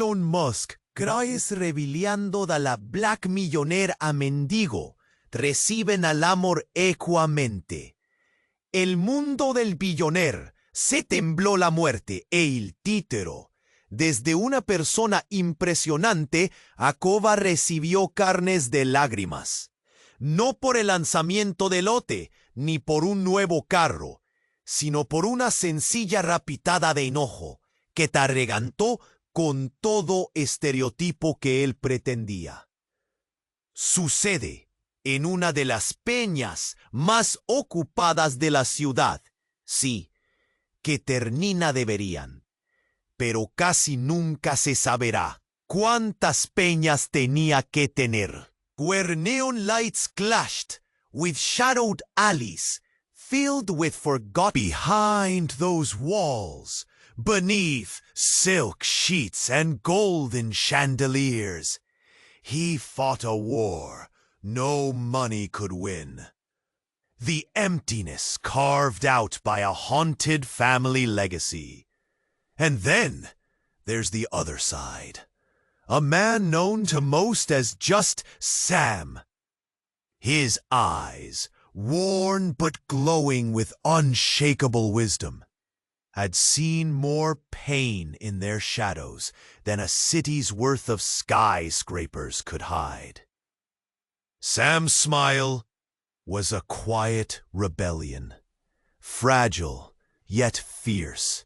Elon Musk, Cries revegliando dalla Black Milionario a Mendigo, reciben al amor equamente. El mundo del billonario se tembló la muerte e el título. Desde una persona impresionante, Acoba recibió carnes de lágrimas. No por el lanzamiento del lote, ni por un nuevo carro, sino por una sencilla rapitada de enojo que te arregantó con todo estereotipo que él pretendía. Sucede en una de las peñas más ocupadas de la ciudad, sí, que termina deberían, pero casi nunca se saberá cuántas peñas tenía que tener. Where neon lights clashed with shadowed alleys, filled with forgot behind those walls, beneath silk sheets and golden chandeliers, he fought a war no money could win. The emptiness carved out by a haunted family legacy. And then there's the other side. A man known to most as just Sam. His eyes, worn but glowing with unshakable wisdom, had seen more pain in their shadows than a city's worth of skyscrapers could hide. Sam's smile was a quiet rebellion, fragile yet fierce.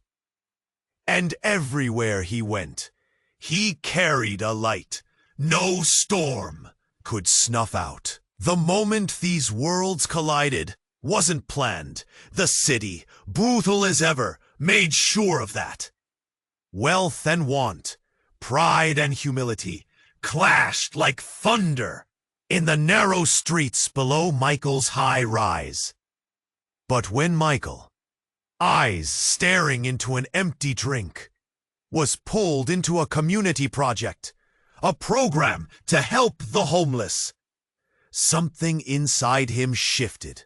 And everywhere he went, he carried a light no storm could snuff out. The moment these worlds collided wasn't planned. The city, brutal as ever, made sure of that. Wealth and want, pride and humility, clashed like thunder in the narrow streets below Michael's high rise. But when Michael, eyes staring into an empty drink, was pulled into a community project, a program to help the homeless, something inside him shifted.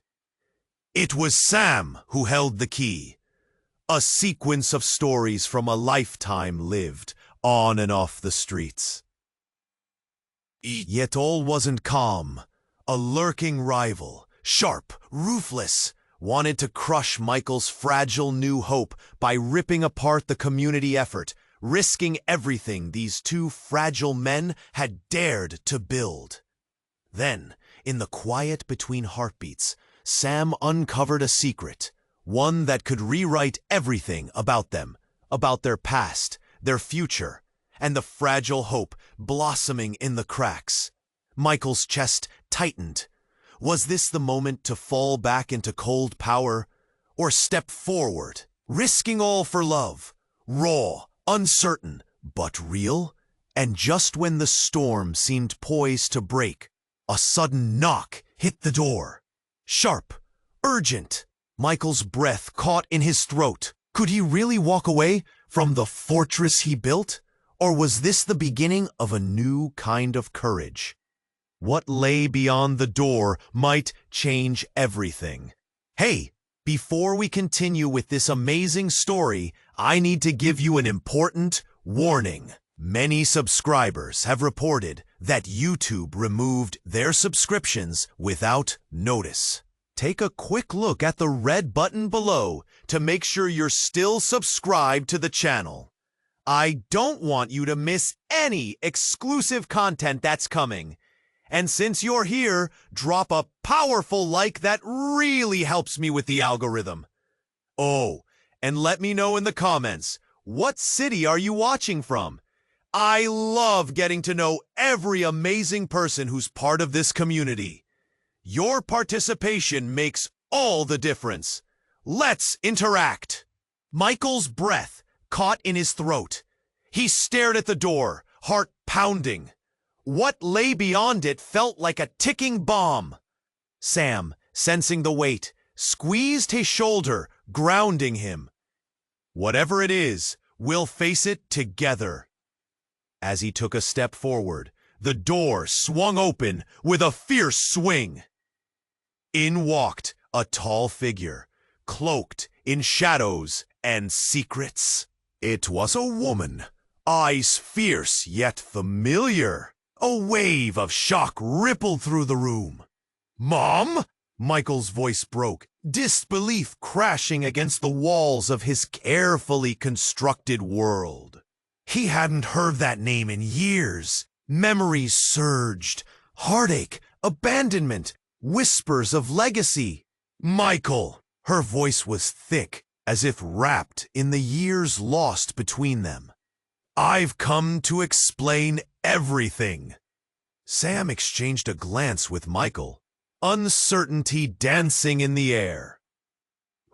It was Sam who held the key, a sequence of stories from a lifetime lived on and off the streets. Yet all wasn't calm. A lurking rival, sharp, ruthless, wanted to crush Michael's fragile new hope by ripping apart the community effort, risking everything these two fragile men had dared to build. Then, in the quiet between heartbeats, Sam uncovered a secret, one that could rewrite everything about them, about their past, their future, and the fragile hope blossoming in the cracks. Michael's chest tightened. Was this the moment to fall back into cold power, or step forward, risking all for love, raw, uncertain, but real? And just when the storm seemed poised to break, a sudden knock hit the door. Sharp, urgent. Michael's breath caught in his throat. Could he really walk away from the fortress he built? Or was this the beginning of a new kind of courage? What lay beyond the door might change everything. Hey, before we continue with this amazing story, I need to give you an important warning. Many subscribers have reported that YouTube removed their subscriptions without notice. Take a quick look at the red button below to make sure you're still subscribed to the channel. I don't want you to miss any exclusive content that's coming. And since you're here, drop a powerful like that really helps me with the algorithm. Oh, and let me know in the comments, what city are you watching from? I love getting to know every amazing person who's part of this community. Your participation makes all the difference. Let's interact. Michael's breath caught in his throat. He stared at the door, heart pounding. What lay beyond it felt like a ticking bomb. Sam, sensing the weight, squeezed his shoulder, grounding him. Whatever it is, we'll face it together. As he took a step forward, the door swung open with a fierce swing. In walked a tall figure, cloaked in shadows and secrets. It was a woman, eyes fierce yet familiar. A wave of shock rippled through the room. "Mom?" Michael's voice broke, disbelief crashing against the walls of his carefully constructed world. He hadn't heard that name in years. Memories surged. Heartache, abandonment, whispers of legacy. "Michael!" Her voice was thick, as if wrapped in the years lost between them. "I've come to explain everything." Sam exchanged a glance with Michael, uncertainty dancing in the air.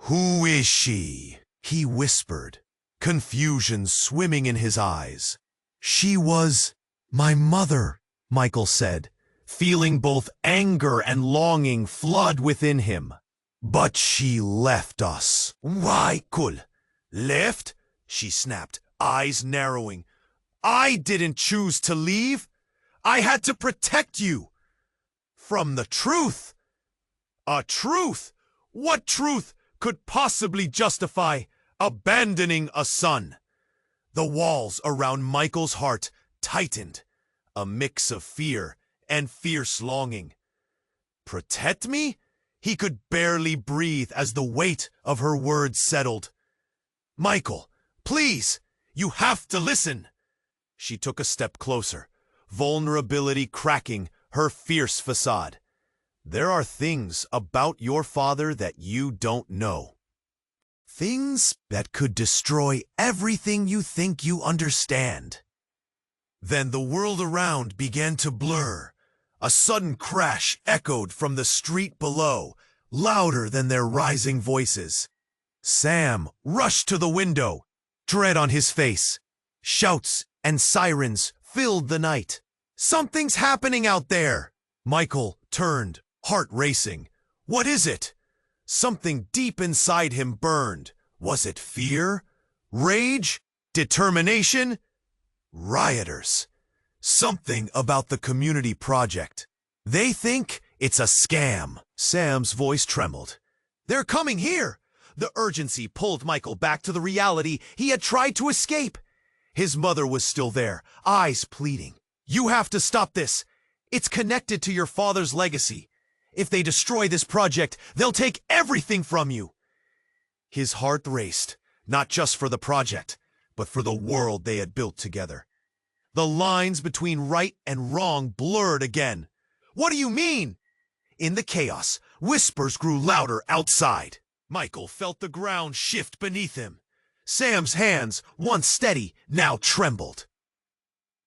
"Who is she?" he whispered, confusion swimming in his eyes. "She was my mother," Michael said, feeling both anger and longing flood within him. "But she left us." "Michael, left?" she snapped, eyes narrowing. "I didn't choose to leave. I had to protect you. From the truth." "A truth? What truth could possibly justify abandoning a son?" The walls around Michael's heart tightened, a mix of fear and fierce longing. "Protect me?" He could barely breathe as the weight of her words settled. "Michael, please, you have to listen." She took a step closer, vulnerability cracking her fierce facade. "There are things about your father that you don't know. Things that could destroy everything you think you understand." Then the world around began to blur. A sudden crash echoed from the street below, louder than their rising voices. Sam rushed to the window, dread on his face. Shouts and sirens filled the night. "Something's happening out there!" Michael turned, heart racing. "What is it?" Something deep inside him burned. Was it fear? Rage? Determination? Rioters. Something about the community project. "They think it's a scam." Sam's voice trembled. "They're coming here!" The urgency pulled Michael back to the reality he had tried to escape. His mother was still there, eyes pleading. "You have to stop this. It's connected to your father's legacy. If they destroy this project, they'll take everything from you." His heart raced, not just for the project, but for the world they had built together. The lines between right and wrong blurred again. "What do you mean?" In the chaos, whispers grew louder outside. Michael felt the ground shift beneath him. Sam's hands, once steady, now trembled.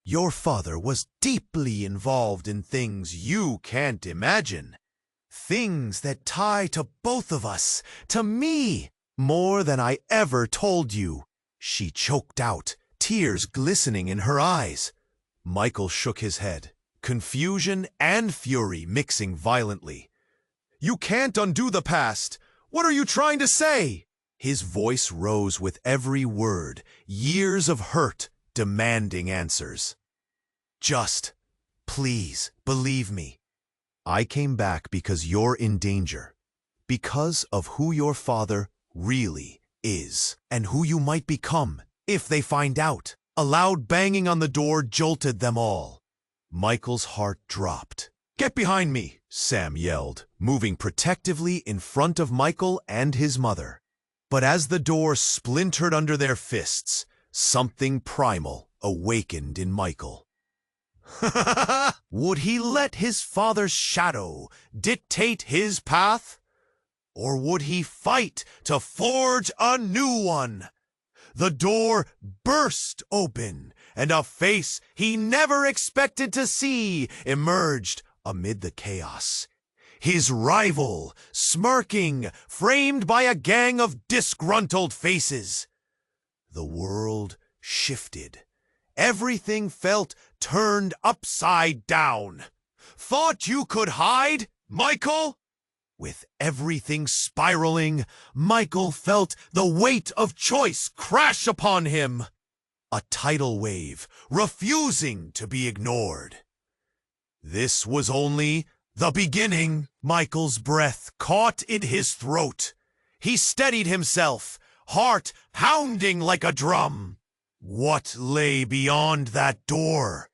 "Your father was deeply involved in things you can't imagine. Things that tie to both of us, to me, more than I ever told you." She choked out, tears glistening in her eyes. Michael shook his head, confusion and fury mixing violently. "You can't undo the past. What are you trying to say?" His voice rose with every word, years of hurt demanding answers. "Just, please, believe me. I came back because you're in danger. Because of who your father really is, and who you might become if they find out." A loud banging on the door jolted them all. Michael's heart dropped. "Get behind me!" Sam yelled, moving protectively in front of Michael and his mother. But as the door splintered under their fists, something primal awakened in Michael. Would he let his father's shadow dictate his path? Or would he fight to forge a new one? The door burst open, and a face he never expected to see emerged amid the chaos. His rival, smirking, framed by a gang of disgruntled faces. The world shifted. Everything felt turned upside down. "Thought you could hide, Michael?" With everything spiraling, Michael felt the weight of choice crash upon him. A tidal wave, refusing to be ignored. This was only the beginning. Michael's breath caught in his throat. He steadied himself, heart pounding like a drum. What lay beyond that door?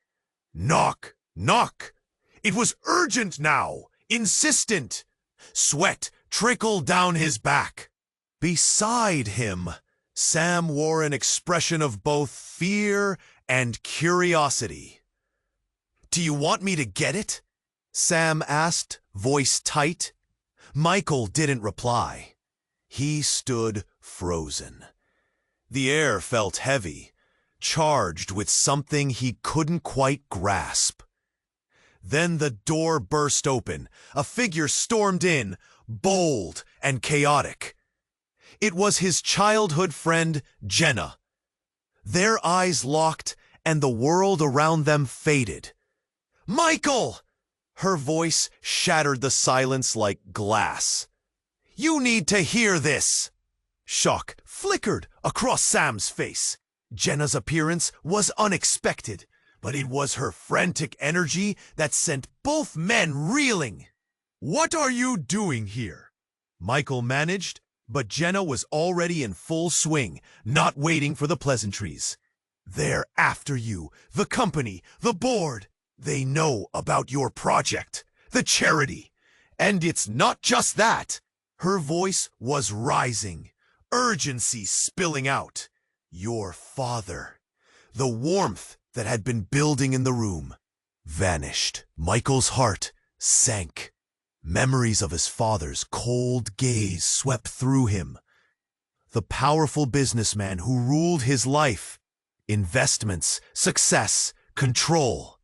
Knock, knock. It was urgent now, insistent. Sweat trickled down his back. Beside him, Sam wore an expression of both fear and curiosity. "Do you want me to get it?" Sam asked, voice tight. Michael didn't reply. He stood frozen. The air felt heavy, charged with something he couldn't quite grasp. Then the door burst open. A figure stormed in, bold and chaotic. It was his childhood friend, Jenna. Their eyes locked, and the world around them faded. "Michael!" Her voice shattered the silence like glass. "You need to hear this!" Shock flickered across Sam's face. Jenna's appearance was unexpected, but it was her frantic energy that sent both men reeling. "What are you doing here?" Michael managed, but Jenna was already in full swing, not waiting for the pleasantries. "They're after you, the company, the board. They know about your project, the charity. And it's not just that." Her voice was rising, urgency spilling out. "Your father." The warmth that had been building in the room vanished. Michael's heart sank. Memories of his father's cold gaze swept through him. The powerful businessman who ruled his life. Investments, success, control.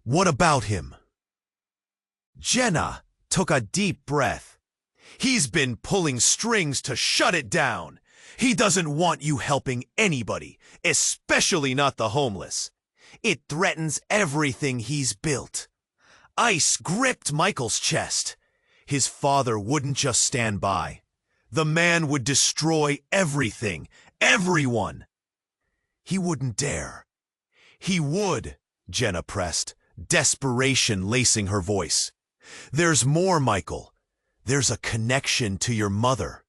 What about him? Jenna took a deep breath. "He's been pulling strings to shut it down. He doesn't want you helping anybody, especially not the homeless. It threatens everything he's built." Ice gripped Michael's chest. His father wouldn't just stand by. The man would destroy everything, everyone. He wouldn't dare. "He would," Jenna pressed, desperation lacing her voice. "There's more, Michael. There's a connection to your mother."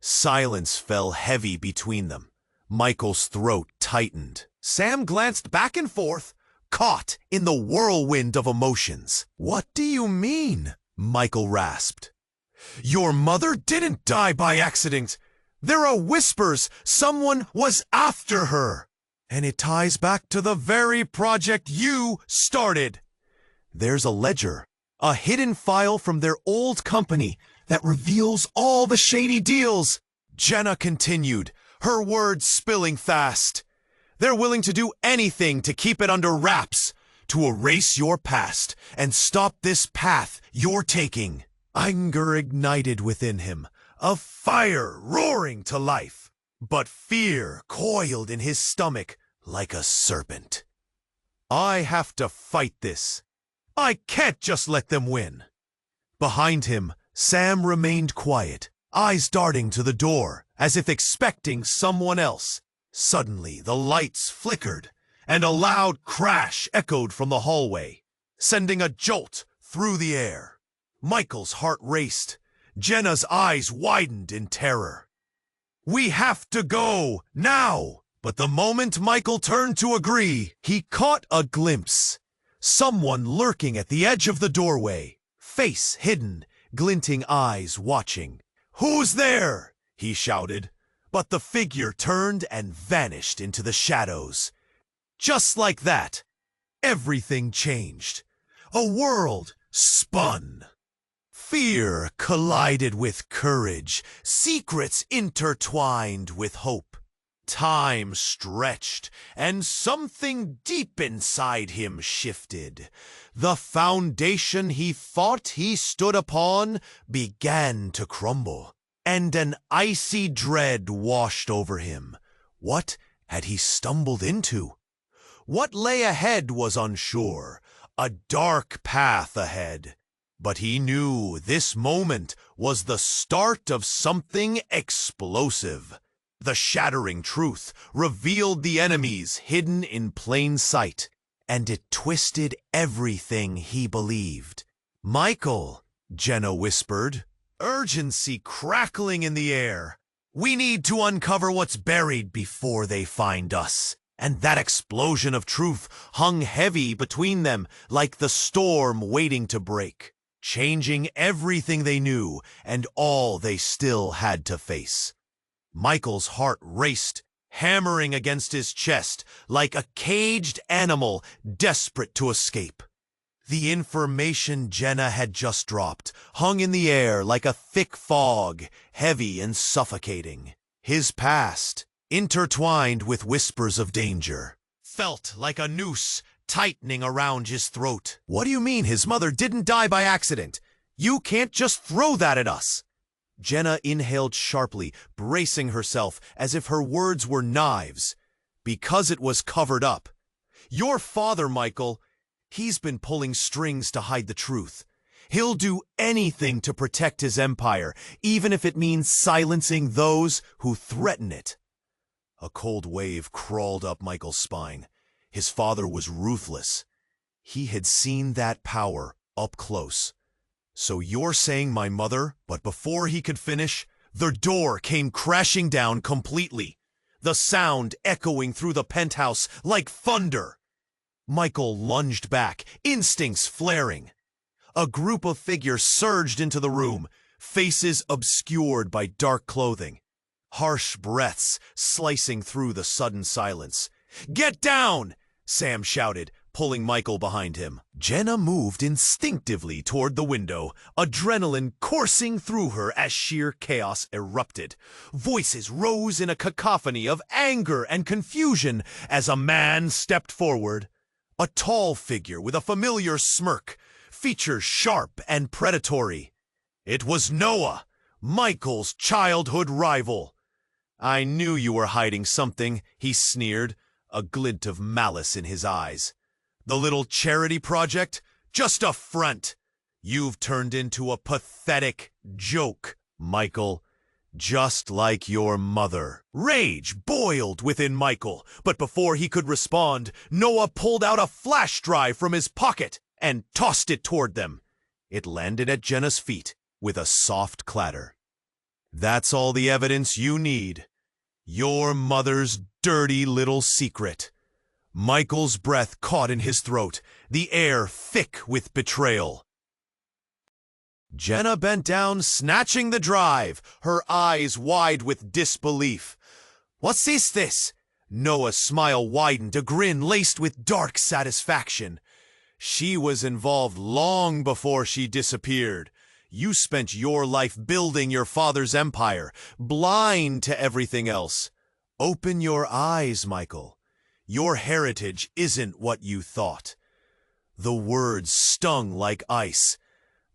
Silence fell heavy between them. Michael's throat tightened. Sam glanced back and forth, caught in the whirlwind of emotions. "What do you mean?" Michael rasped. "Your mother didn't die by accident. There are whispers someone was after her. And it ties back to the very project you started." There's a ledger, a hidden file from their old company that reveals all the shady deals. Jenna continued, her words spilling fast. "They're willing to do anything to keep it under wraps, to erase your past and stop this path you're taking." Anger ignited within him, a fire roaring to life. But fear coiled in his stomach like a serpent. "I have to fight this. I can't just let them win." Behind him, Sam remained quiet, eyes darting to the door, as if expecting someone else. Suddenly, the lights flickered, and a loud crash echoed from the hallway, sending a jolt through the air. Michael's heart raced. Jenna's eyes widened in terror. "We have to go, now!" But the moment Michael turned to agree, he caught a glimpse. Someone lurking at the edge of the doorway, face hidden, glinting eyes watching. "Who's there?" he shouted. But the figure turned and vanished into the shadows. Just like that, everything changed. A world spun. Fear collided with courage, secrets intertwined with hope. Time stretched, and something deep inside him shifted. The foundation he thought he stood upon began to crumble, and an icy dread washed over him. What had he stumbled into? What lay ahead was unsure, a dark path ahead. But he knew this moment was the start of something explosive. The shattering truth revealed the enemies hidden in plain sight, and it twisted everything he believed. "Michael," Jenna whispered, urgency crackling in the air. We need to uncover what's buried before they find us. And that explosion of truth hung heavy between them like the storm waiting to break, changing everything they knew and all they still had to face. Michael's heart raced, hammering against his chest like a caged animal desperate to escape. The information Jenna had just dropped hung in the air like a thick fog, heavy and suffocating. His past, intertwined with whispers of danger, felt like a noose tightening around his throat. What do you mean his mother didn't die by accident? You can't just throw that at us. Jenna inhaled sharply, bracing herself as if her words were knives. Because it was covered up. Your father, Michael, he's been pulling strings to hide the truth. He'll do anything to protect his empire, even if it means silencing those who threaten it. A cold wave crawled up Michael's spine. His father was ruthless. He had seen that power up close. So you're saying my mother, but before he could finish, the door came crashing down completely, the sound echoing through the penthouse like thunder. Michael lunged back, instincts flaring. A group of figures surged into the room, faces obscured by dark clothing. Harsh breaths slicing through the sudden silence. "Get down!" Sam shouted, pulling Michael behind him. Jenna moved instinctively toward the window, adrenaline coursing through her as sheer chaos erupted. Voices rose in a cacophony of anger and confusion as a man stepped forward. A tall figure with a familiar smirk, features sharp and predatory. It was Noah, Michael's childhood rival. "I knew you were hiding something," he sneered, a glint of malice in his eyes. "The little charity project? Just a front. You've turned into a pathetic joke, Michael. Just like your mother." Rage boiled within Michael, but before he could respond, Noah pulled out a flash drive from his pocket and tossed it toward them. It landed at Jenna's feet with a soft clatter. "That's all the evidence you need. Your mother's dirty little secret." Michael's breath caught in his throat, the air thick with betrayal. Jenna bent down, snatching the drive, her eyes wide with disbelief. "What's this?" Noah's smile widened, a grin laced with dark satisfaction. "She was involved long before she disappeared. You spent your life building your father's empire, blind to everything else. Open your eyes, Michael. Your heritage isn't what you thought." The words stung like ice.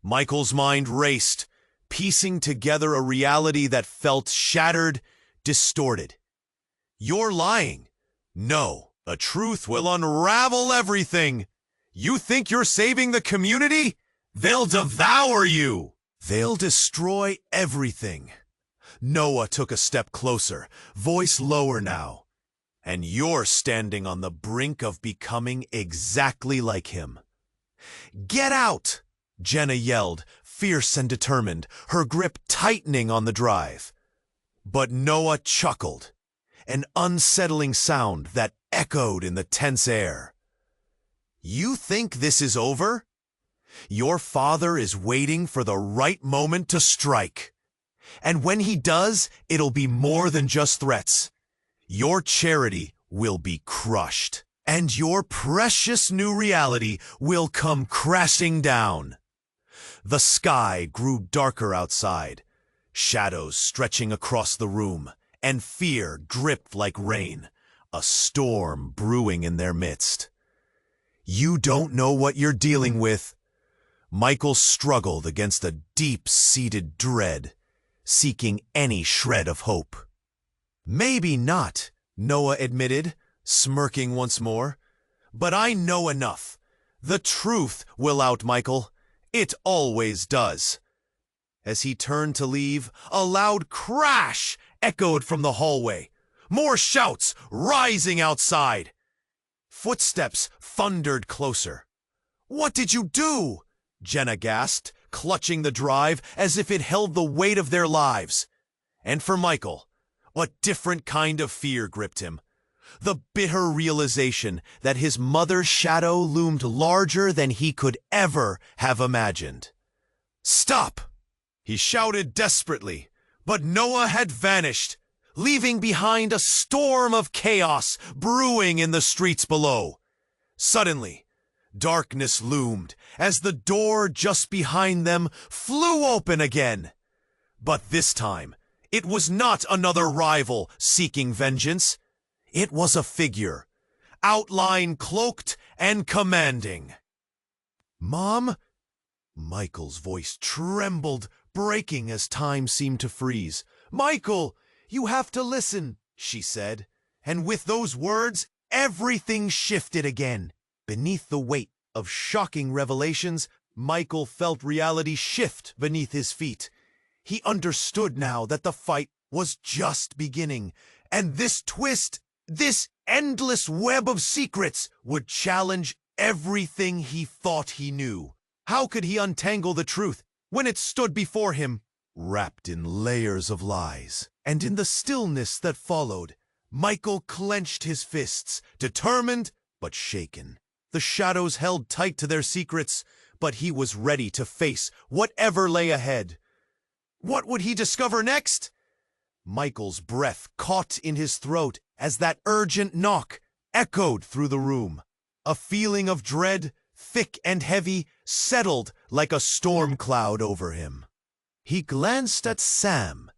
Michael's mind raced, piecing together a reality that felt shattered, distorted. "You're lying." "No, the truth will unravel everything." "You think you're saving the community? They'll devour you. They'll destroy everything." Noah took a step closer, voice lower now. "And you're standing on the brink of becoming exactly like him." "Get out!" Jenna yelled, fierce and determined, her grip tightening on the drive. But Noah chuckled, an unsettling sound that echoed in the tense air. "You think this is over? Your father is waiting for the right moment to strike. And when he does, it'll be more than just threats. Your charity will be crushed, and your precious new reality will come crashing down." The sky grew darker outside, shadows stretching across the room, and fear dripped like rain, a storm brewing in their midst. "You don't know what you're dealing with." Michael struggled against a deep-seated dread, seeking any shred of hope. "Maybe not," Noah admitted, smirking once more. "But I know enough. The truth will out, Michael. It always does." As he turned to leave, a loud crash echoed from the hallway. More shouts rising outside. Footsteps thundered closer. "What did you do?" Jenna gasped, clutching the drive as if it held the weight of their lives. And for Michael, A different kind of fear gripped him. The bitter realization that his mother's shadow loomed larger than he could ever have imagined. "Stop!" he shouted desperately, but Noah had vanished, leaving behind a storm of chaos brewing in the streets below. Suddenly, darkness loomed as the door just behind them flew open again. But this time, it was not another rival seeking vengeance. It was a figure, outline cloaked and commanding. "Mom?" Michael's voice trembled, breaking as time seemed to freeze. "Michael, you have to listen," she said. And with those words, everything shifted again. Beneath the weight of shocking revelations, Michael felt reality shift beneath his feet. He understood now that the fight was just beginning, and this twist, this endless web of secrets, would challenge everything he thought he knew. How could he untangle the truth when it stood before him, wrapped in layers of lies? And in the stillness that followed, Michael clenched his fists, determined but shaken. The shadows held tight to their secrets, but he was ready to face whatever lay ahead. What would he discover next? Michael's breath caught in his throat as that urgent knock echoed through the room. A feeling of dread, thick and heavy, settled like a storm cloud over him. He glanced at Sam,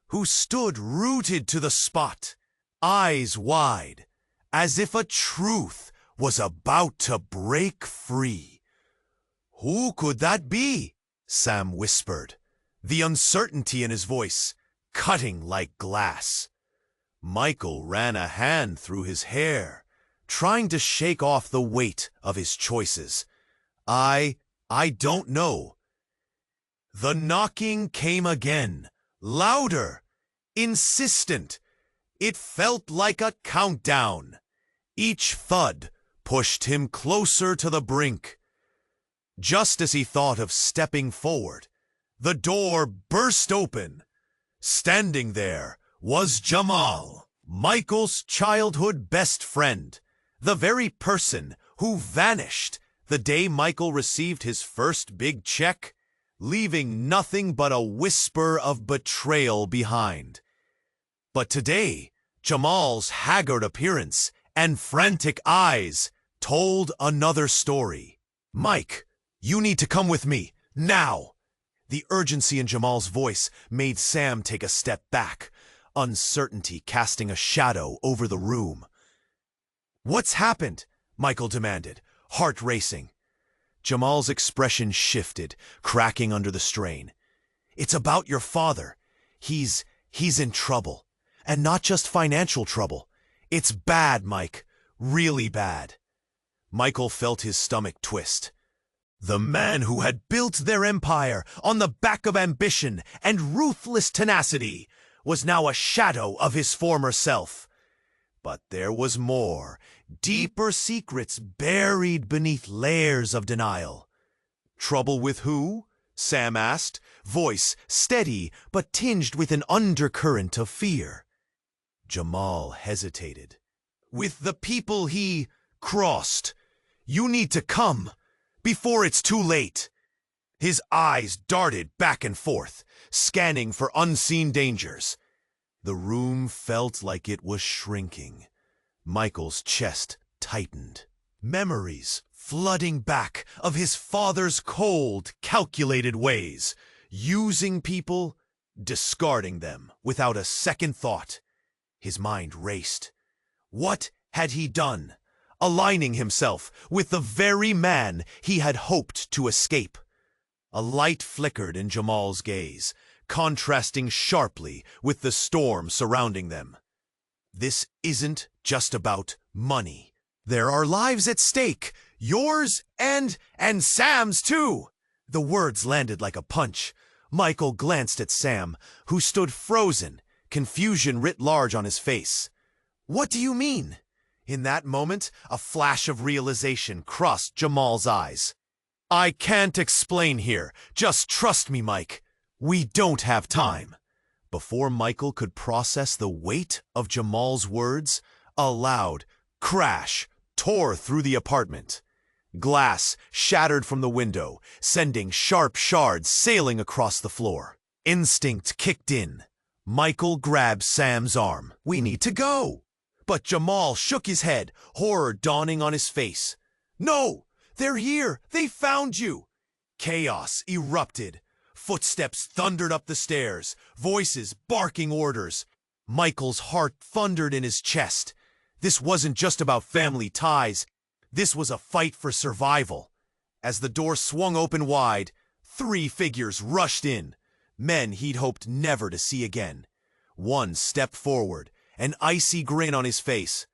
who stood rooted to the spot, eyes wide, as if a truth was about to break free. "Who could that be?" Sam whispered, the uncertainty in his voice cutting like glass. Michael ran a hand through his hair, trying to shake off the weight of his choices. I don't know." The knocking came again, louder, insistent. It felt like a countdown. Each thud pushed him closer to the brink. Just as he thought of stepping forward, the door burst open. Standing there was Jamal, Michael's childhood best friend, the very person who vanished the day Michael received his first big check, leaving nothing but a whisper of betrayal behind. But today, Jamal's haggard appearance and frantic eyes told another story. "Mike, you need to come with me, now!" The urgency in Jamal's voice made Sam take a step back, uncertainty casting a shadow over the room. "What's happened?" Michael demanded, heart racing. Jamal's expression shifted, cracking under the strain. "It's about your father. He's in trouble. And not just financial trouble. It's bad, Mike. Really bad." Michael felt his stomach twist. The man who had built their empire on the back of ambition and ruthless tenacity was now a shadow of his former self. But there was more, deeper secrets buried beneath layers of denial. "Trouble with who?" Sam asked, voice steady but tinged with an undercurrent of fear. Jamal hesitated. "With the people he crossed. You need to come before it's too late." His eyes darted back and forth, scanning for unseen dangers. The room felt like it was shrinking. Michael's chest tightened. Memories flooding back of his father's cold, calculated ways, using people, discarding them without a second thought. His mind raced. What had he done, aligning himself with the very man he had hoped to escape? A light flickered in Jamal's gaze, contrasting sharply with the storm surrounding them. "This isn't just about money. There are lives at stake, yours and Sam's too." The words landed like a punch. Michael glanced at Sam, who stood frozen, confusion writ large on his face. "What do you mean?" In that moment, a flash of realization crossed Jamal's eyes. "I can't explain here. Just trust me, Mike. We don't have time." Before Michael could process the weight of Jamal's words, a loud crash tore through the apartment. Glass shattered from the window, sending sharp shards sailing across the floor. Instinct kicked in. Michael grabbed Sam's arm. "We need to go." But Jamal shook his head, horror dawning on his face. "No! They're here! They found you!" Chaos erupted. Footsteps thundered up the stairs, voices barking orders. Michael's heart thundered in his chest. This wasn't just about family ties. This was a fight for survival. As the door swung open wide, 3 figures rushed in, men he'd hoped never to see again. One stepped forward, an icy grin on his face.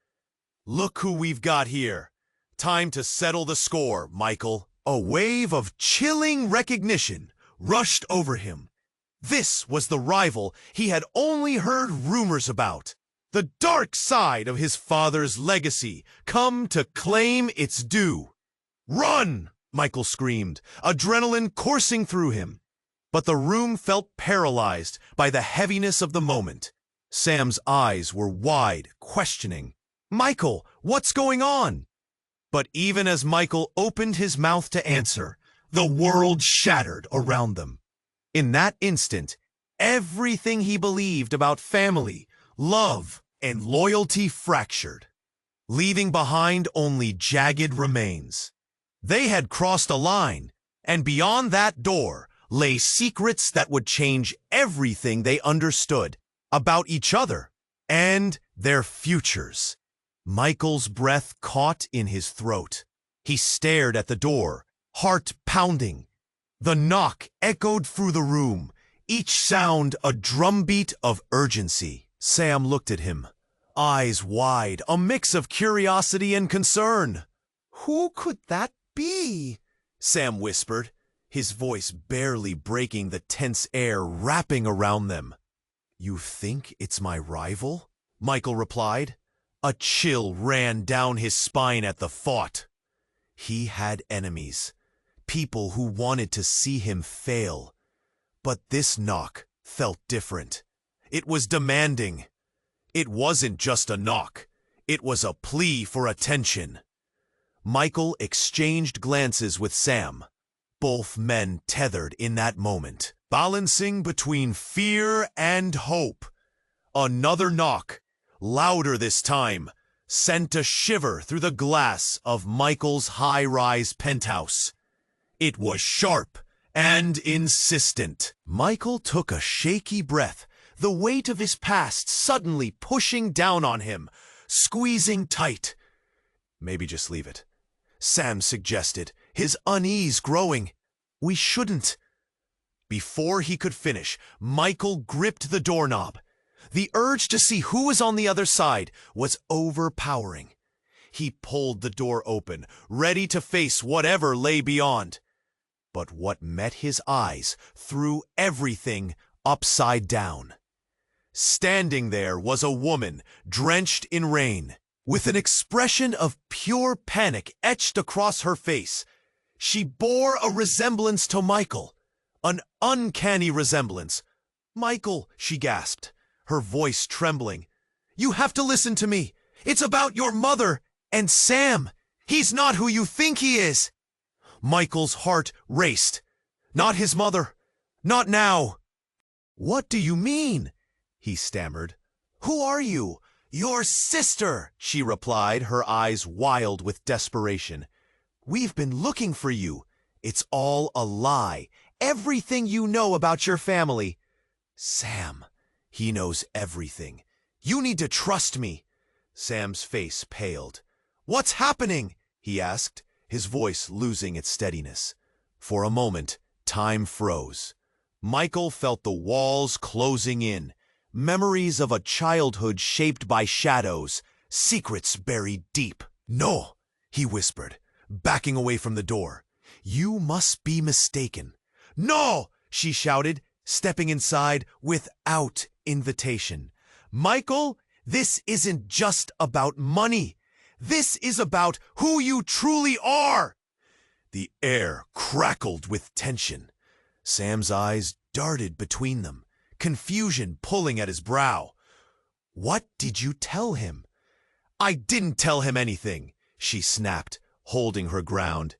"Look who we've got here. Time to settle the score, Michael." A wave of chilling recognition rushed over him. This was the rival he had only heard rumors about. The dark side of his father's legacy come to claim its due. "Run!" Michael screamed, adrenaline coursing through him. But the room felt paralyzed by the heaviness of the moment. Sam's eyes were wide, questioning. "Michael, what's going on?" But even as Michael opened his mouth to answer, the world shattered around them. In that instant, everything he believed about family, love, and loyalty fractured, leaving behind only jagged remains. They had crossed a line, and beyond that door lay secrets that would change everything they understood about each other and their futures. Michael's breath caught in his throat. He stared at the door, heart pounding. The knock echoed through the room, each sound a drumbeat of urgency. Sam looked at him, eyes wide, a mix of curiosity and concern. "Who could that be?" Sam whispered, his voice barely breaking the tense air wrapping around them. "You think it's my rival?" Michael replied. A chill ran down his spine at the thought. He had enemies, people who wanted to see him fail. But this knock felt different. It was demanding. It wasn't just a knock. It was a plea for attention. Michael exchanged glances with Sam. Both men tethered in that moment, balancing between fear and hope. Another knock, louder this time, sent a shiver through the glass of Michael's high-rise penthouse. It was sharp and insistent. Michael took a shaky breath, the weight of his past suddenly pushing down on him, squeezing tight. "Maybe just leave it," Sam suggested, his unease growing. "We shouldn't." Before he could finish, Michael gripped the doorknob. The urge to see who was on the other side was overpowering. He pulled the door open, ready to face whatever lay beyond. But what met his eyes threw everything upside down. Standing there was a woman, drenched in rain, with an expression of pure panic etched across her face. She bore a resemblance to Michael, an uncanny resemblance. "Michael," she gasped, her voice trembling. "You have to listen to me. It's about your mother and Sam. He's not who you think he is." Michael's heart raced. Not his mother. Not now. "What do you mean?" he stammered. "Who are you?" "Your sister," she replied, her eyes wild with desperation. "We've been looking for you. It's all a lie. Everything you know about your family." "Sam, he knows everything. You need to trust me." Sam's face paled. "What's happening?" he asked, his voice losing its steadiness. For a moment, time froze. Michael felt the walls closing in, memories of a childhood shaped by shadows, secrets buried deep. "No," he whispered, backing away from the door. "You must be mistaken." "No!" she shouted, stepping inside without invitation. "Michael, this isn't just about money. This is about who you truly are." The air crackled with tension. Sam's eyes darted between them, confusion pulling at his brow. "What did you tell him?" "I didn't tell him anything," she snapped, holding her ground.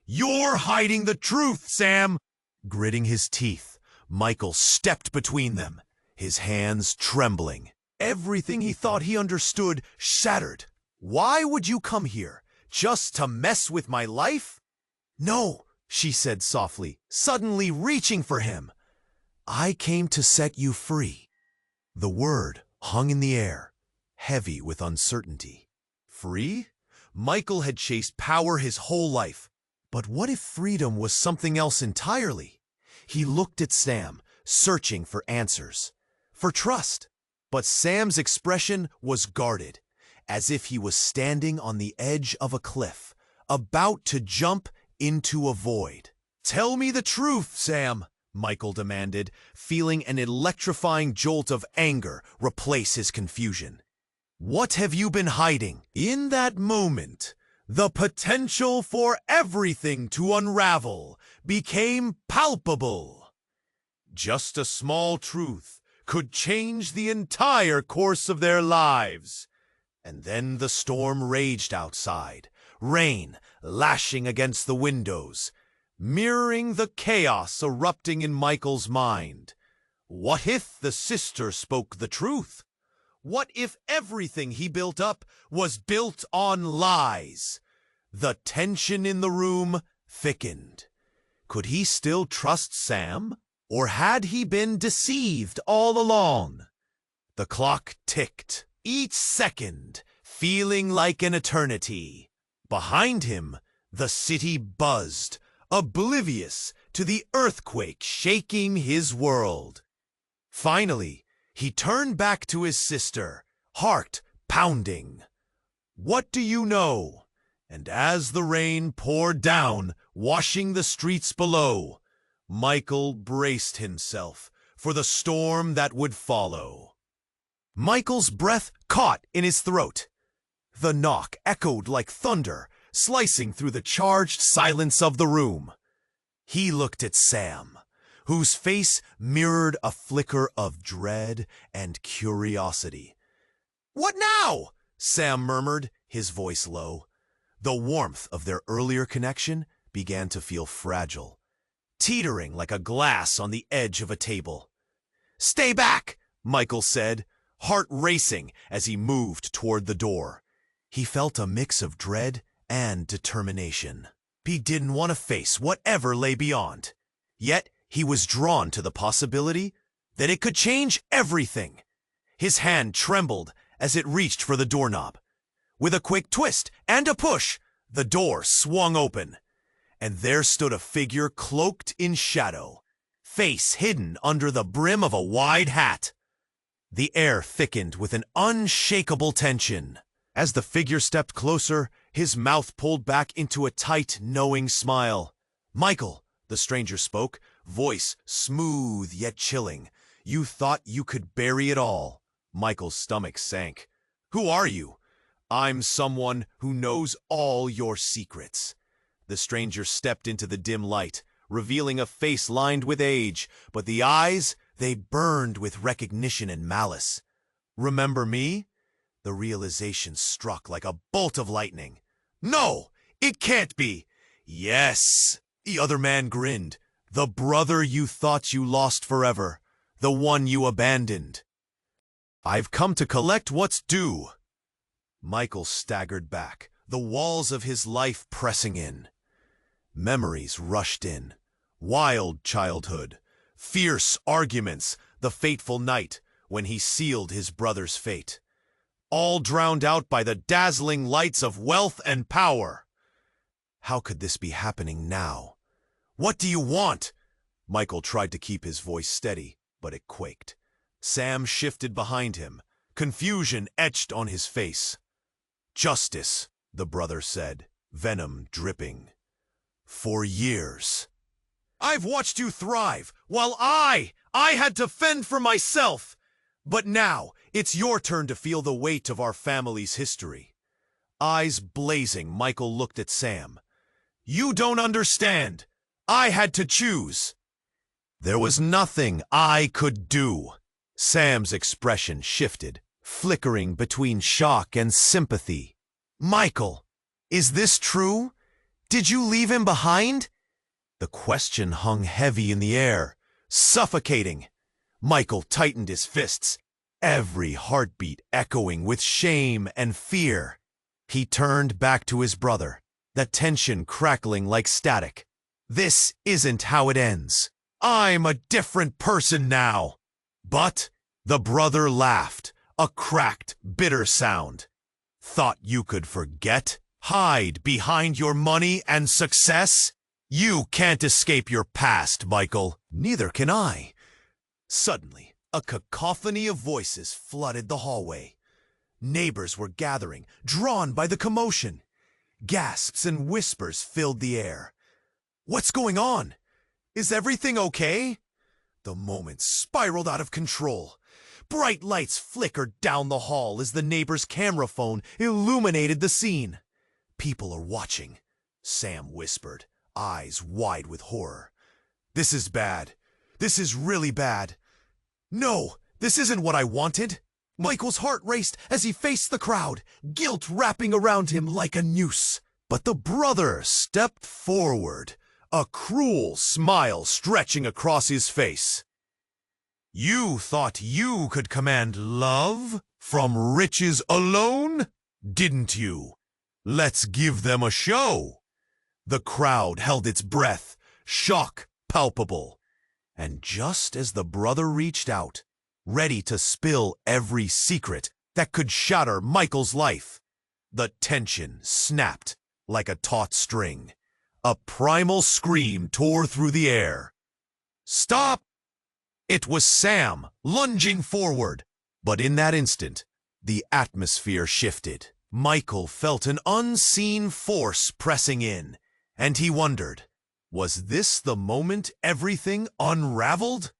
"You're hiding the truth, Sam!" Gritting his teeth, Michael stepped between them, his hands trembling. Everything he thought he understood shattered. "Why would you come here? Just to mess with my life?" "No," she said softly, suddenly reaching for him. "I came to set you free." The word hung in the air, heavy with uncertainty. Free? Michael had chased power his whole life. But what if freedom was something else entirely? He looked at Sam, searching for answers, for trust. But Sam's expression was guarded, as if he was standing on the edge of a cliff, about to jump into a void. "Tell me the truth, Sam," Michael demanded, feeling an electrifying jolt of anger replace his confusion. "What have you been hiding?" In that moment, the potential for everything to unravel became palpable. Just a small truth could change the entire course of their lives. And then the storm raged outside, rain lashing against the windows, mirroring the chaos erupting in Michael's mind. What if the sister spoke the truth? What if everything he built up was built on lies? The tension in the room thickened. Could he still trust Sam? Or had he been deceived all along? The clock ticked, each second feeling like an eternity. Behind him, the city buzzed, oblivious to the earthquake shaking his world. Finally, he turned back to his sister, heart pounding. "What do you know?" And as the rain poured down, washing the streets below, Michael braced himself for the storm that would follow. Michael's breath caught in his throat. The knock echoed like thunder, slicing through the charged silence of the room. He looked at Sam, whose face mirrored a flicker of dread and curiosity. "What now?" Sam murmured, his voice low. The warmth of their earlier connection began to feel fragile, teetering like a glass on the edge of a table. "Stay back," Michael said, heart racing as he moved toward the door. He felt a mix of dread and determination. He didn't want to face whatever lay beyond. Yet he was drawn to the possibility that it could change everything. His hand trembled as it reached for the doorknob. With a quick twist and a push, the door swung open, and there stood a figure cloaked in shadow, face hidden under the brim of a wide hat. The air thickened with an unshakable tension. As the figure stepped closer, his mouth pulled back into a tight, knowing smile. "Michael," the stranger spoke, voice smooth yet chilling. "You thought you could bury it all." Michael's stomach sank. "Who are you?" "I'm someone who knows all your secrets." The stranger stepped into the dim light, revealing a face lined with age, but the eyes, they burned with recognition and malice. "Remember me?" The realization struck like a bolt of lightning. "No, it can't be." "Yes," the other man grinned. "The brother you thought you lost forever. The one you abandoned. I've come to collect what's due." Michael staggered back, the walls of his life pressing in. Memories rushed in. Wild childhood, fierce arguments, the fateful night when he sealed his brother's fate. All drowned out by the dazzling lights of wealth and power. How could this be happening now? "What do you want?" Michael tried to keep his voice steady, but it quaked. Sam shifted behind him, confusion etched on his face. "Justice," the brother said, venom dripping. "For years, I've watched you thrive, while I had to fend for myself. But now, it's your turn to feel the weight of our family's history." Eyes blazing, Michael looked at Sam. "You don't understand. I had to choose." There was nothing I could do. Sam's expression shifted, flickering between shock and sympathy. Michael, is this true? Did you leave him behind? The question hung heavy in the air, suffocating. Michael tightened his fists, every heartbeat echoing with shame and fear. He turned back to his brother, the tension crackling like static. This isn't how it ends. I'm a different person now. But the brother laughed, a cracked, bitter sound. Thought you could forget? Hide behind your money and success? You can't escape your past, Michael. Neither can I. Suddenly, a cacophony of voices flooded the hallway. Neighbors were gathering, drawn by the commotion. Gasps and whispers filled the air. What's going on? Is everything okay? The moment spiraled out of control. Bright lights flickered down the hall as the neighbor's camera phone illuminated the scene. People are watching, Sam whispered, eyes wide with horror. This is bad. This is really bad. No, this isn't what I wanted. Michael's heart raced as he faced the crowd, guilt wrapping around him like a noose. But the brother stepped forward, a cruel smile stretching across his face. You thought you could command love from riches alone, didn't you? Let's give them a show. The crowd held its breath, shock palpable. And just as the brother reached out, ready to spill every secret that could shatter Michael's life, the tension snapped like a taut string. A primal scream tore through the air. Stop! It was Sam, lunging forward. But in that instant, the atmosphere shifted. Michael felt an unseen force pressing in, and he wondered, was this the moment everything unraveled?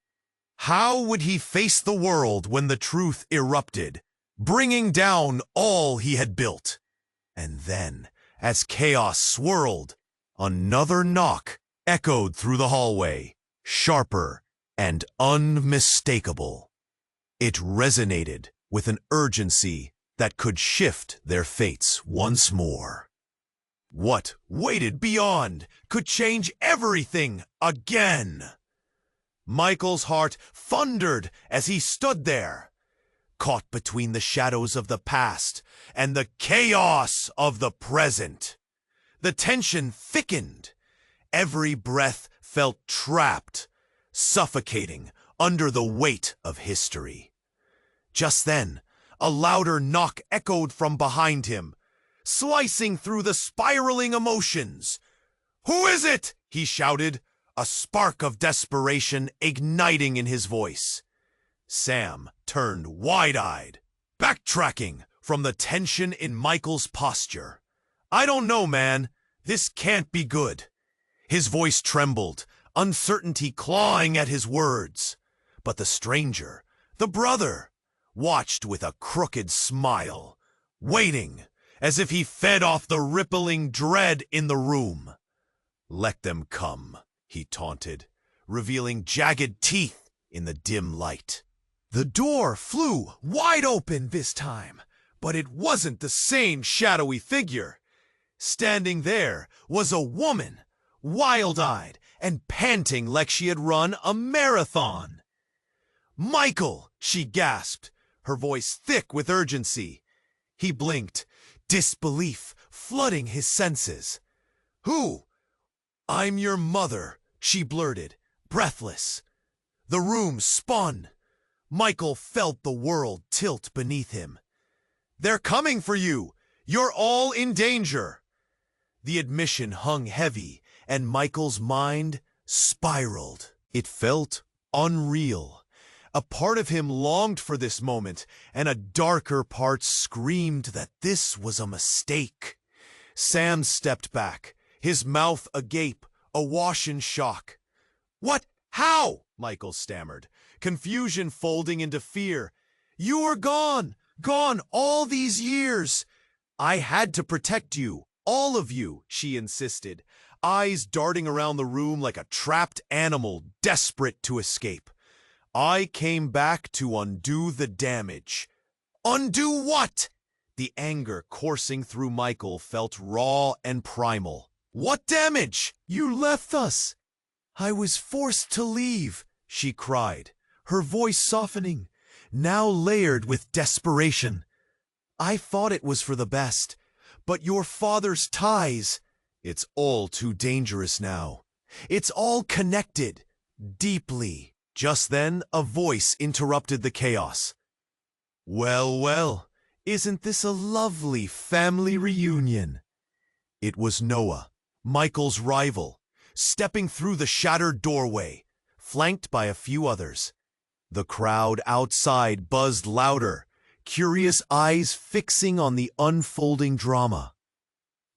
How would he face the world when the truth erupted, bringing down all he had built? And then, as chaos swirled, another knock echoed through the hallway, sharper and unmistakable. It resonated with an urgency that could shift their fates once more. What waited beyond could change everything again. Michael's heart thundered as he stood there, caught between the shadows of the past and the chaos of the present. The tension thickened. Every breath felt trapped, suffocating under the weight of history. Just then, a louder knock echoed from behind him, slicing through the spiraling emotions. "Who is it?" he shouted, a spark of desperation igniting in his voice. Sam turned wide-eyed, backtracking from the tension in Michael's posture. "I don't know, man. This can't be good." His voice trembled, uncertainty clawing at his words. But the stranger, the brother, watched with a crooked smile, waiting as if he fed off the rippling dread in the room. "Let them come," he taunted, revealing jagged teeth in the dim light. The door flew wide open this time, but it wasn't the same shadowy figure. Standing there was a woman, wild-eyed and panting like she had run a marathon. "Michael!" she gasped, her voice thick with urgency. He blinked, disbelief flooding his senses. "Who?" "I'm your mother," she blurted, breathless. The room spun. Michael felt the world tilt beneath him. "They're coming for you! You're all in danger!" The admission hung heavy, and Michael's mind spiraled. It felt unreal. A part of him longed for this moment, and a darker part screamed that this was a mistake. Sam stepped back, his mouth agape, awash in shock. "What? How?" Michael stammered, confusion folding into fear. "You were gone all these years. I had to protect you, All of you, she insisted, eyes darting around the room like a trapped animal desperate to escape. I came back to undo the damage. Undo what? The anger coursing through Michael felt raw and primal. What damage? You left us. I was forced to leave, she cried, her voice softening, now layered with desperation. I thought it was for the best, but your father's ties, it's all too dangerous now. It's all connected, deeply. Just then, a voice interrupted the chaos. Well, well, isn't this a lovely family reunion? It was Noah, Michael's rival, stepping through the shattered doorway, flanked by a few others. The crowd outside buzzed louder, curious eyes fixing on the unfolding drama.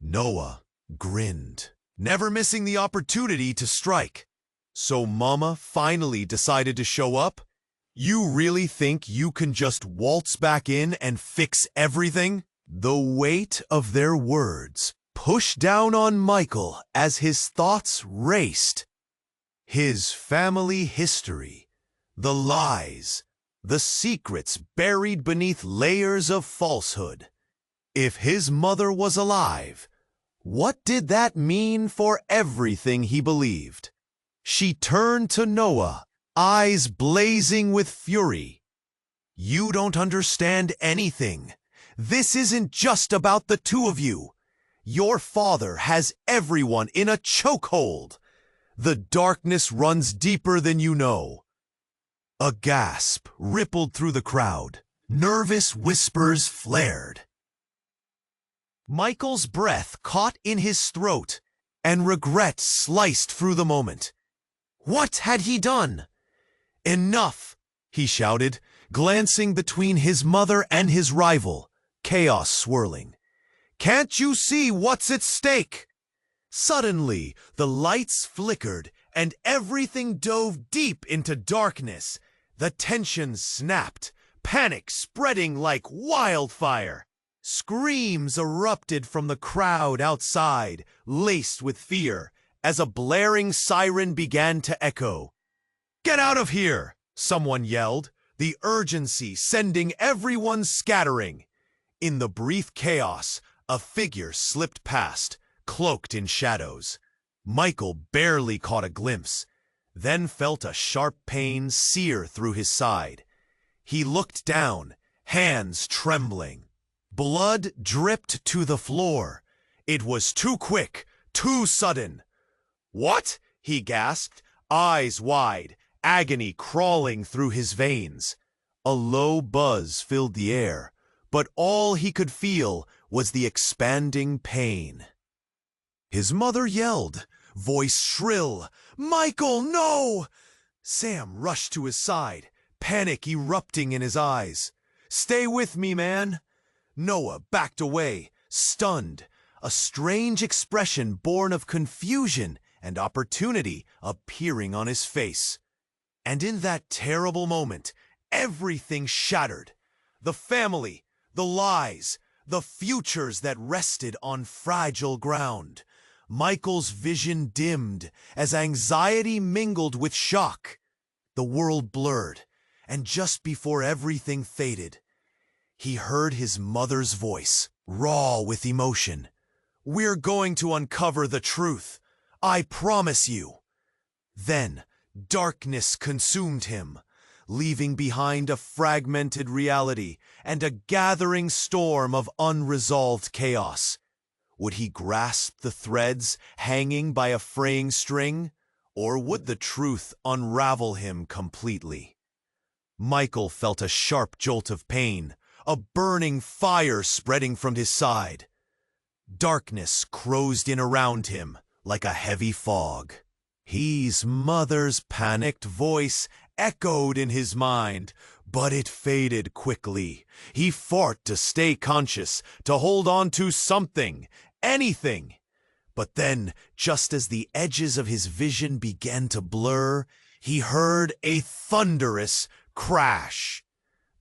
Noah grinned, never missing the opportunity to strike. So Mama finally decided to show up? You really think you can just waltz back in and fix everything? The weight of their words pushed down on Michael as his thoughts raced. His family history, the lies, the secrets buried beneath layers of falsehood. If his mother was alive, what did that mean for everything he believed? She turned to Noah, eyes blazing with fury. You don't understand anything. This isn't just about the two of you. Your father has everyone in a chokehold. The darkness runs deeper than you know. A gasp rippled through the crowd. Nervous whispers flared. Michael's breath caught in his throat, and regret sliced through the moment. What had he done? Enough, he shouted, glancing between his mother and his rival, chaos swirling. Can't you see what's at stake? Suddenly, the lights flickered and everything dove deep into darkness. The tension snapped, panic spreading like wildfire. Screams erupted from the crowd outside, laced with fear, as a blaring siren began to echo. Get out of here, someone yelled, the urgency sending everyone scattering. In the brief chaos, a figure slipped past, cloaked in shadows. Michael barely caught a glimpse, then felt a sharp pain sear through his side. He looked down, hands trembling. Blood dripped to the floor. It was too quick, too sudden. What? He gasped, eyes wide, agony crawling through his veins. A low buzz filled the air, but all he could feel was the expanding pain. His mother yelled, voice shrill, "Michael, no!" Sam rushed to his side, panic erupting in his eyes. "Stay with me, man." Noah backed away, stunned, a strange expression born of confusion and opportunity appearing on his face. And in that terrible moment, everything shattered. The family, the lies, the futures that rested on fragile ground. Michael's vision dimmed as anxiety mingled with shock. The world blurred, and just before everything faded, he heard his mother's voice, raw with emotion. "We're going to uncover the truth. I promise you." Then, darkness consumed him, leaving behind a fragmented reality and a gathering storm of unresolved chaos. Would he grasp the threads hanging by a fraying string, or would the truth unravel him completely? Michael felt a sharp jolt of pain, a burning fire spreading from his side. Darkness closed in around him like a heavy fog. His mother's panicked voice echoed in his mind, but it faded quickly. He fought to stay conscious, to hold on to something, anything. But then, just as the edges of his vision began to blur, he heard a thunderous crash.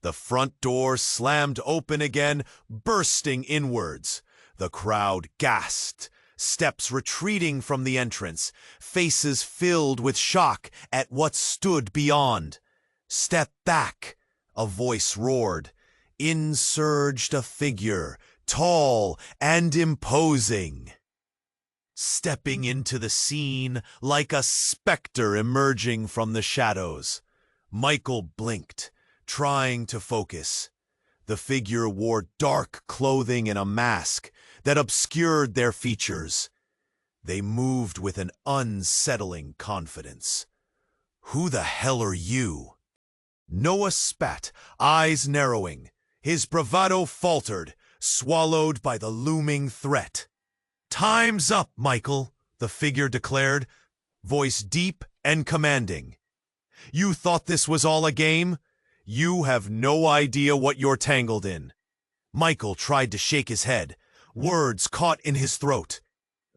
The front door slammed open again, bursting inwards. The crowd gasped, steps retreating from the entrance, faces filled with shock at what stood beyond. "Step back," a voice roared. In surged a figure, tall and imposing. Stepping into the scene like a specter emerging from the shadows. Michael blinked, trying to focus. The figure wore dark clothing and a mask that obscured their features. They moved with an unsettling confidence. "Who the hell are you?" Noah spat, eyes narrowing. His bravado faltered, swallowed by the looming threat. "Time's up, Michael," the figure declared, voice deep and commanding. "You thought this was all a game? You have no idea what you're tangled in." Michael tried to shake his head, words caught in his throat.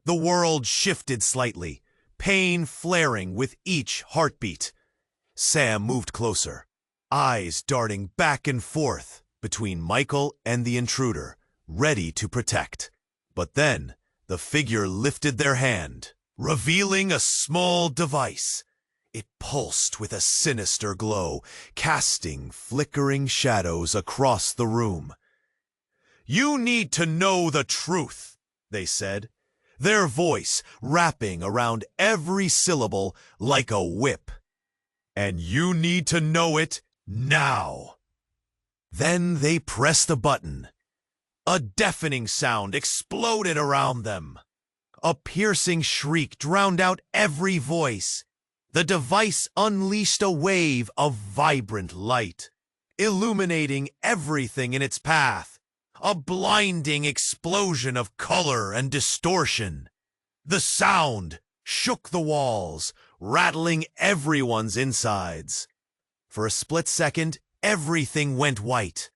The world shifted slightly, pain flaring with each heartbeat. Sam moved closer, eyes darting back and forth between Michael and the intruder, ready to protect. But then, the figure lifted their hand, revealing a small device. It pulsed with a sinister glow, casting flickering shadows across the room. "You need to know the truth," they said, their voice wrapping around every syllable like a whip. "And you need to know it now." Then they pressed a button. A deafening sound exploded around them. A piercing shriek drowned out every voice. The device unleashed a wave of vibrant light, illuminating everything in its path. A blinding explosion of color and distortion. The sound shook the walls, rattling everyone's insides. For a split second, everything went white.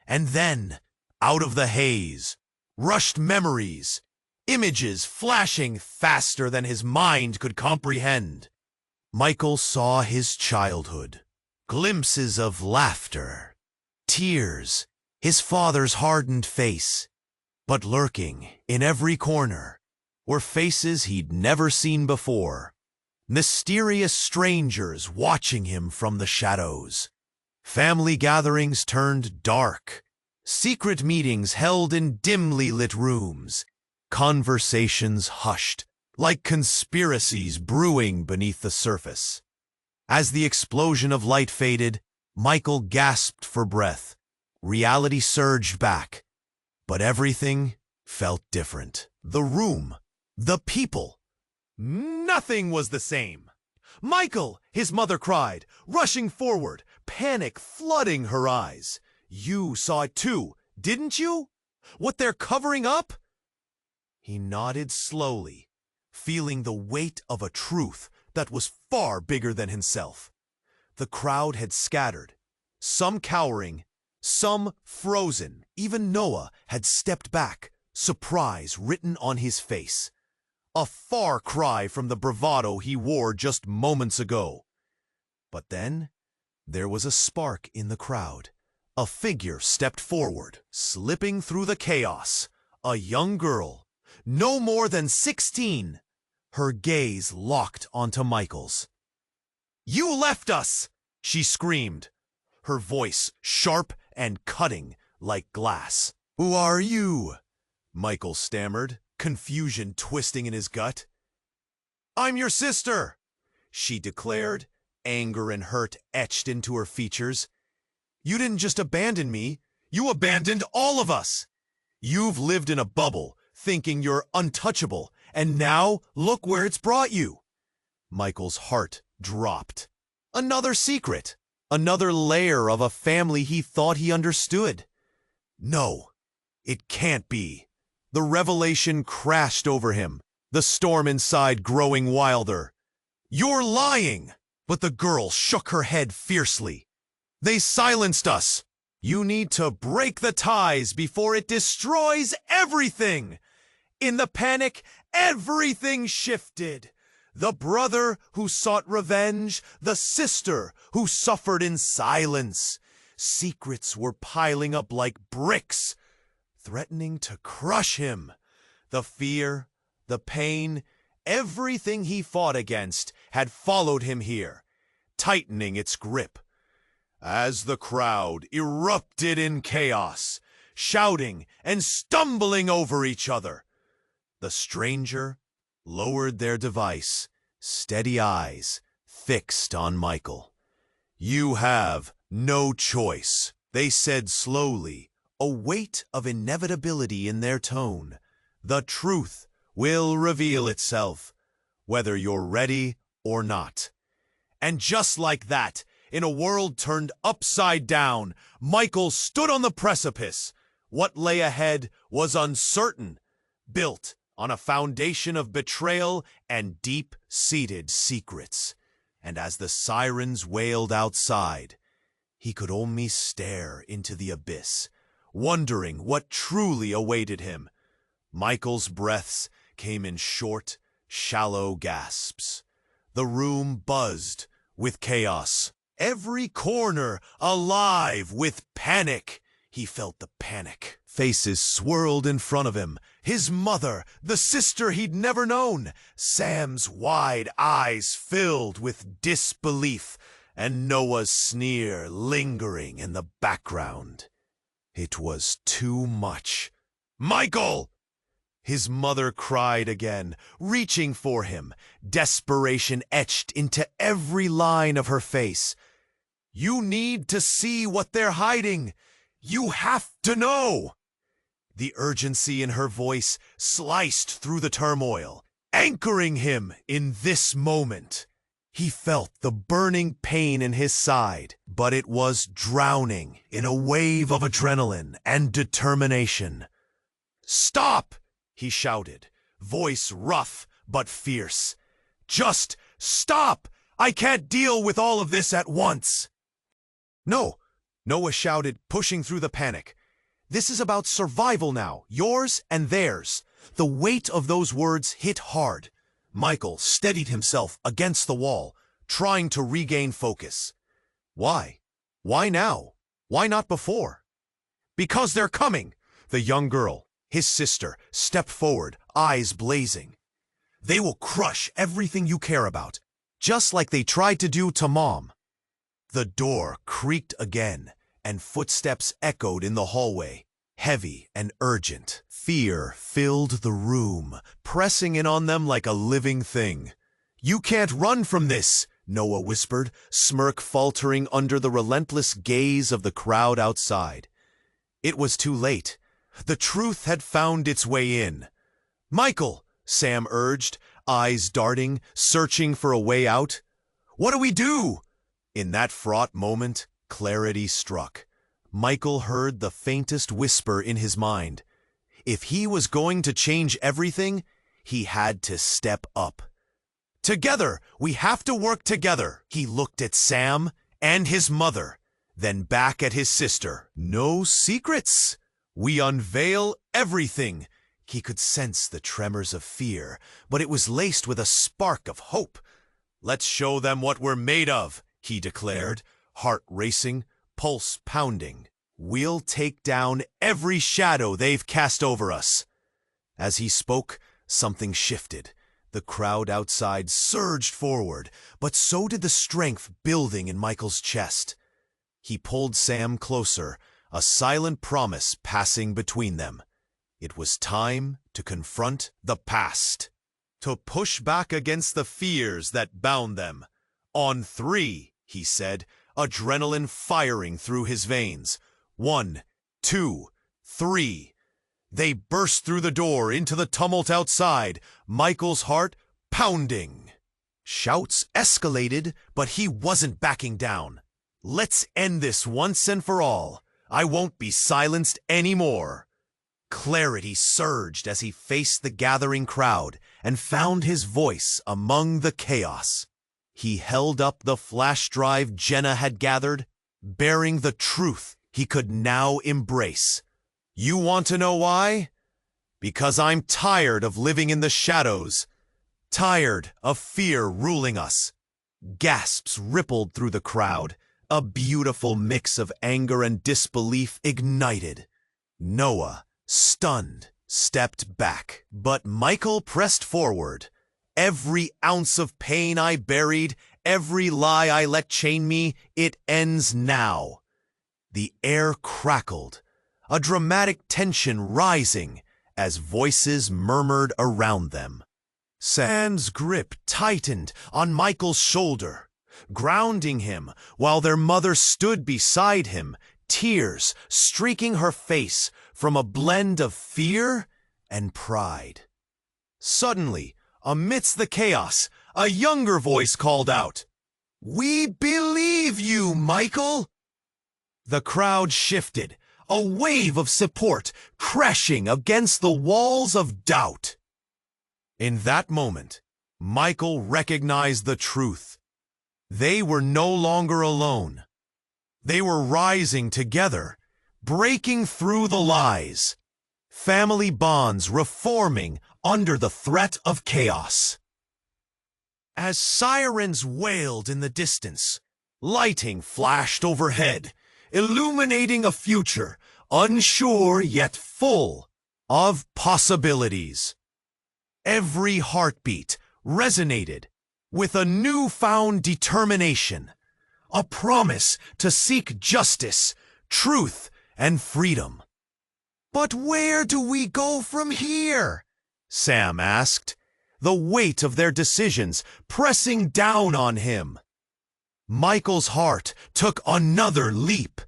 And then, out of the haze, rushed memories, images flashing faster than his mind could comprehend. Michael saw his childhood, glimpses of laughter, tears, his father's hardened face. But lurking in every corner were faces he'd never seen before, mysterious strangers watching him from the shadows. Family gatherings turned dark, secret meetings held in dimly lit rooms, conversations hushed, like conspiracies brewing beneath the surface. As the explosion of light faded, Michael gasped for breath. Reality surged back, but everything felt different. The room, the people, nothing was the same. "Michael!" his mother cried, rushing forward, panic flooding her eyes. "You saw it too, didn't you? What they're covering up?" He nodded slowly, feeling the weight of a truth that was far bigger than himself. The crowd had scattered, some cowering, some frozen. Even Noah had stepped back, surprise written on his face. A far cry from the bravado he wore just moments ago. But then, there was a spark in the crowd. A figure stepped forward, slipping through the chaos. A young girl, no more than 16. Her gaze locked onto Michael's. "You left us!" she screamed, her voice sharp and cutting like glass. "Who are you?" Michael stammered, confusion twisting in his gut. "I'm your sister," she declared, anger and hurt etched into her features. "You didn't just abandon me, you abandoned all of us. You've lived in a bubble, thinking you're untouchable, and now look where it's brought you." Michael's heart dropped. Another secret, another layer of a family he thought he understood. No, it can't be. The revelation crashed over him, the storm inside growing wilder. "You're lying!" But the girl shook her head fiercely. "They silenced us. You need to break the ties before it destroys everything." In the panic, everything shifted. The brother who sought revenge, the sister who suffered in silence. Secrets were piling up like bricks. threatening to crush him. The fear, the pain, everything he fought against had followed him here, tightening its grip. As the crowd erupted in chaos, shouting and stumbling over each other, the stranger lowered their device, steady eyes fixed on Michael. "You have no choice," they said slowly, a weight of inevitability in their tone. "The truth will reveal itself, whether you're ready or not." And just like that, in a world turned upside down, Michael stood on the precipice. What lay ahead was uncertain, built on a foundation of betrayal and deep-seated secrets. And as the sirens wailed outside, he could only stare into the abyss, wondering what truly awaited him. Michael's breaths came in short, shallow gasps. The room buzzed with chaos. Every corner alive with panic. He felt the panic. Faces swirled in front of him. His mother, the sister he'd never known. Sam's wide eyes filled with disbelief, and Noah's sneer lingering in the background. It was too much. "Michael!" His mother cried again, reaching for him, desperation etched into every line of her face. "You need to see what they're hiding. You have to know." The urgency in her voice sliced through the turmoil, anchoring him in this moment. He felt the burning pain in his side, but it was drowning in a wave of adrenaline and determination. "Stop!" he shouted, voice rough but fierce. "Just stop! I can't deal with all of this at once." "No," Noah shouted, pushing through the panic. "This is about survival now, yours and theirs." The weight of those words hit hard. Michael steadied himself against the wall, trying to regain focus. Why? Why now? Why not before? "Because they're coming!" The young girl, his sister, stepped forward, eyes blazing. "They will crush everything you care about, just like they tried to do to Mom." The door creaked again, and footsteps echoed in the hallway, heavy and urgent. Fear filled the room, pressing in on them like a living thing. "You can't run from this," Noah whispered, smirk faltering under the relentless gaze of the crowd outside. It was too late. The truth had found its way in. "Michael," Sam urged, eyes darting, searching for a way out. "What do we do?" In that fraught moment, clarity struck. Michael heard the faintest whisper in his mind. If he was going to change everything, he had to step up. "Together! We have to work together!" He looked at Sam and his mother, then back at his sister. "No secrets! We unveil everything." He could sense the tremors of fear, but it was laced with a spark of hope. "Let's show them what we're made of," he declared, heart racing, pulse pounding. "We'll take down every shadow they've cast over us." As he spoke, something shifted. The crowd outside surged forward, but so did the strength building in Michael's chest. He pulled Sam closer, a silent promise passing between them. It was time to confront the past, to push back against the fears that bound them. "On three," he said, adrenaline firing through his veins. 1, 2, 3. They burst through the door into the tumult outside, Michael's heart pounding. Shouts escalated, but he wasn't backing down. "Let's end this once and for all. I won't be silenced anymore." Clarity surged as he faced the gathering crowd and found his voice among the chaos. He held up the flash drive Jenna had gathered, bearing the truth he could now embrace. "You want to know why? Because I'm tired of living in the shadows. Tired of fear ruling us." Gasps rippled through the crowd. A beautiful mix of anger and disbelief ignited. Noah stunned, stepped back. But Michael pressed forward. Every ounce of pain I buried, every lie I let chain me, it ends now. The air crackled, a dramatic tension rising as voices murmured around them. Sam's grip tightened on Michael's shoulder, grounding him while their mother stood beside him, tears streaking her face from a blend of fear and pride. Suddenly, amidst the chaos, a younger voice called out, "We believe you, Michael!" The crowd shifted, a wave of support crashing against the walls of doubt. In that moment, Michael recognized the truth. They were no longer alone. They were rising together, breaking through the lies. Family bonds reforming under the threat of chaos. As sirens wailed in the distance, lighting flashed overhead, illuminating a future unsure yet full of possibilities. Every heartbeat resonated with a newfound determination, a promise to seek justice, truth, and freedom. "But where do we go from here?" Sam asked, the weight of their decisions pressing down on him. Michael's heart took another leap.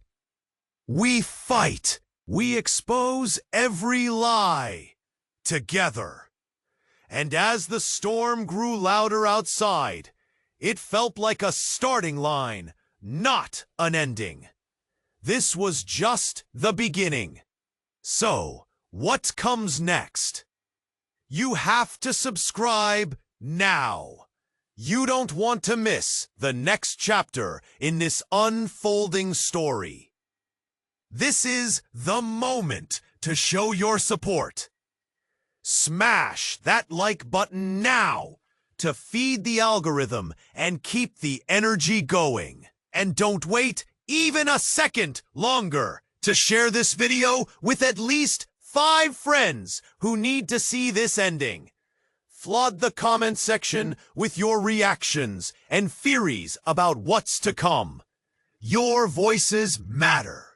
"We fight. We expose every lie. Together." And as the storm grew louder outside, it felt like a starting line, not an ending. This was just the beginning. So, what comes next? You have to subscribe now. You don't want to miss the next chapter in this unfolding story. This is the moment to show your support. Smash that like button now to feed the algorithm and keep the energy going. And don't wait even a second longer to share this video with at least 5 friends who need to see this ending. Flood the comment section with your reactions and theories about what's to come. Your voices matter.